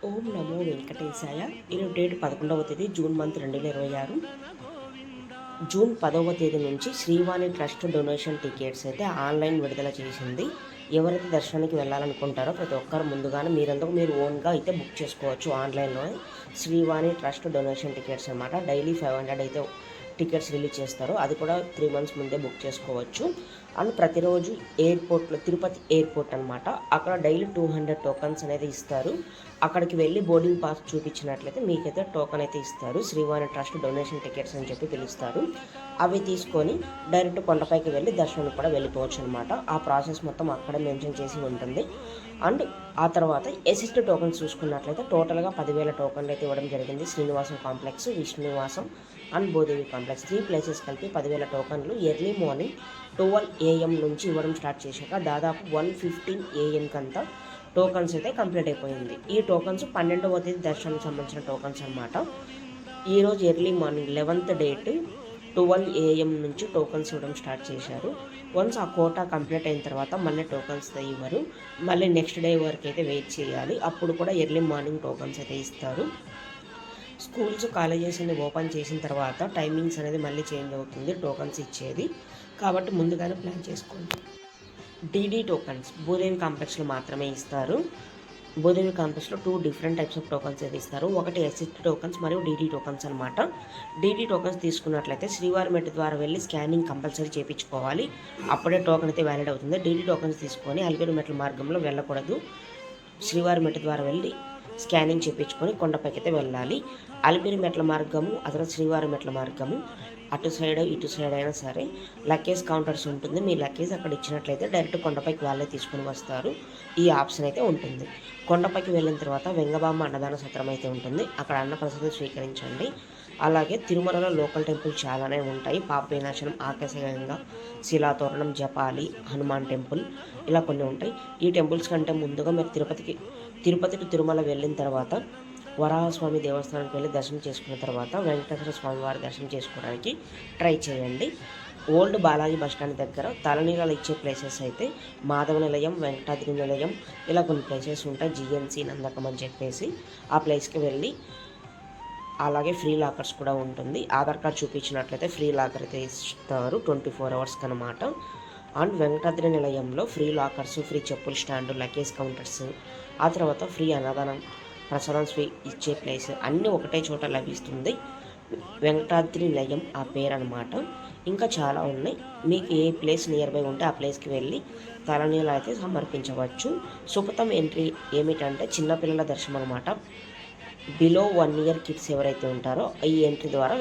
ఓం నమో వెంకటేశాయ. ఈరోజు డేట్ 11వ తేదీ June month 2026. June 10వ తేదీ నుంచి శ్రీవాణి ట్రస్ట్ డొనేషన్ టికెట్స్ అయితే ఆన్లైన్ విడుదల చేసింది. ఎవరైతే దర్శనానికి వెళ్ళాలనుకుంటారో ప్రతి ఒక్కరు ముందుగానే మీరు ఓన్గా అయితే బుక్ చేసుకోవచ్చు ఆన్లైన్లో. శ్రీవాణి ట్రస్ట్ డొనేషన్ టికెట్స్ అనమాట. డైలీ 500 అయితే టికెట్స్ రిలీజ్ చేస్తారు. అది కూడా 3 months ముందే బుక్ చేసుకోవచ్చు. అండ్ ప్రతిరోజు ఎయిర్పోర్ట్లో, తిరుపతి ఎయిర్పోర్ట్ అనమాట, అక్కడ డైలీ 200 టోకన్స్ అనేది ఇస్తారు. అక్కడికి వెళ్ళి బోర్డింగ్ పాస్ చూపించినట్లయితే మీకైతే టోకన్ అయితే ఇస్తారు. శ్రీవాణి ట్రస్ట్ డొనేషన్ టికెట్స్ అని చెప్పి పిలుస్తారు. అవి తీసుకొని డైరెక్ట్ కొండపైకి వెళ్ళి దర్శనానికి కూడా వెళ్ళిపోవచ్చు అనమాట. ఆ ప్రాసెస్ మొత్తం అక్కడ మెన్షన్ చేసి ఉంటుంది. అండ్ ఆ తర్వాత ఎసిస్ట్ టోకన్స్ చూసుకున్నట్లయితే టోటల్గా 10,000 టోకన్లు అయితే ఇవ్వడం జరిగింది. Srinivasam complex, Vishnunivasam and Bhudevi complex 3 places కలిపి 10,000 టోకన్లు ఎర్లీ మార్నింగ్ 12 AM నుంచి ఇవ్వడం స్టార్ట్ చేశాక దాదాపు 1:15 AM కంతా టోకన్స్ అయితే కంప్లీట్ అయిపోయింది. ఈ టోకన్స్ 12వ తేదీ దర్శనానికి సంబంధించిన టోకన్స్ అనమాట. ఈరోజు early morning 11th date 12 AM నుంచి టోకన్స్ ఇవ్వడం స్టార్ట్ చేశారు. వన్స్ ఆ కోటా కంప్లీట్ అయిన తర్వాత మళ్ళీ టోకన్స్ ఇవ్వరు. మళ్ళీ నెక్స్ట్ డే వరకు అయితే వెయిట్ చేయాలి. అప్పుడు కూడా ఎర్లీ మార్నింగ్ టోకన్స్ అయితే ఇస్తారు. స్కూల్స్, కాలేజెస్ అన్ని ఓపెన్ చేసిన తర్వాత టైమింగ్స్ అనేది మళ్ళీ చేంజ్ అవుతుంది టోకన్స్ ఇచ్చేది. కాబట్టి ముందుగానే ప్లాన్ చేసుకోండి. డీడీ టోకన్స్ భూదేవి కాంప్లెక్స్లో మాత్రమే ఇస్తారు. భూదేవి కాంప్లెక్స్లో 2 డిఫరెంట్ టైప్స్ ఆఫ్ టోకన్స్ అయితే ఇస్తారు. ఒకటి ఎసిస్ట్ టోకన్స్ మరియు డీడీ టోకన్స్ అనమాట. డీడీ టోకన్స్ తీసుకున్నట్లయితే శ్రీవారి మెట్టు ద్వారా వెళ్ళి స్కానింగ్ కంపల్సరీ చేయించుకోవాలి. అప్పుడే టోకన్ అయితే వ్యాలిడ్ అవుతుంది. డీడీ టోకన్స్ తీసుకొని అలిపిరి మెట్ల మార్గంలో వెళ్ళకూడదు. శ్రీవారి మెట్టు ద్వారా వెళ్ళి స్కానింగ్ చేయించుకొని కొండపైకి అయితే వెళ్ళాలి. అలిపిరి మెట్ల మార్గము అతను శ్రీవారి మెట్ల మార్గము అటు సైడ్ ఇటు సైడ్ అయినా సరే లగేజ్ కౌంటర్స్ ఉంటుంది. మీ లగేజ్ అక్కడ ఇచ్చినట్లయితే డైరెక్ట్ కొండపైకి వాళ్ళే తీసుకుని వస్తారు. ఈ ఆప్షన్ అయితే ఉంటుంది. కొండపైకి వెళ్ళిన తర్వాత వెంగబామ అన్నదాన సత్రం అయితే ఉంటుంది. అక్కడ అన్నప్రసాదం స్వీకరించండి. అలాగే తిరుమలలో లోకల్ టెంపుల్ చాలానే ఉంటాయి. పాప వినాశనం, ఆకాశగంగా, శిలాతోరణం, జపాలి, హనుమాన్ టెంపుల్, ఇలా కొన్ని ఉంటాయి. ఈ టెంపుల్స్ కంటే ముందుగా మీరు తిరుపతి టు తిరుమల వెళ్ళిన తర్వాత వరాహస్వామి దేవస్థానానికి వెళ్ళి దర్శనం చేసుకున్న తర్వాత వెంకటేశ్వర స్వామి వారి దర్శనం చేసుకోవడానికి ట్రై చేయండి. ఓల్డ్ బాలాజీ బస్టాండ్ దగ్గర తలనీలాలు ఇచ్చే ప్లేసెస్ అయితే మాధవ నిలయం, వెంకటాద్రి నిలయం, ఇలా కొన్ని ప్లేసెస్ ఉంటాయి. జిఎన్సి నందకం అని చెప్పేసి ఆ ప్లేస్కి వెళ్ళి, అలాగే ఫ్రీ లాకర్స్ కూడా ఉంటుంది. ఆధార్ కార్డ్ చూపించినట్లయితే ఫ్రీ లాకర్ అయితే ఇస్తారు 24 hours అనమాట. అండ్ వెంకటాద్రి నిలయంలో ఫ్రీ లాకర్స్, ఫ్రీ చెప్పుల స్టాండ్, లగేజ్ కౌంటర్స్, ఆ తర్వాత ఫ్రీ అన్నదానం, ప్రసాదం ఇచ్చే ప్లేస్ అన్నీ ఒకటే చోట లభిస్తుంది. వెంకటాద్రి నిలయం ఆ పేరు అనమాట. ఇంకా చాలా ఉన్నాయి. మీకు ఏ ప్లేస్ నియర్ బై ఉంటే ఆ ప్లేస్కి వెళ్ళి తలనీళ్ళు అయితే సమర్పించవచ్చు. సుపథం ఎంట్రీ ఏమిటంటే చిన్నపిల్లల దర్శనం అనమాట. బిలో 1 year కిడ్స్ ఎవరైతే ఉంటారో ఈ ఎంట్రీ ద్వారా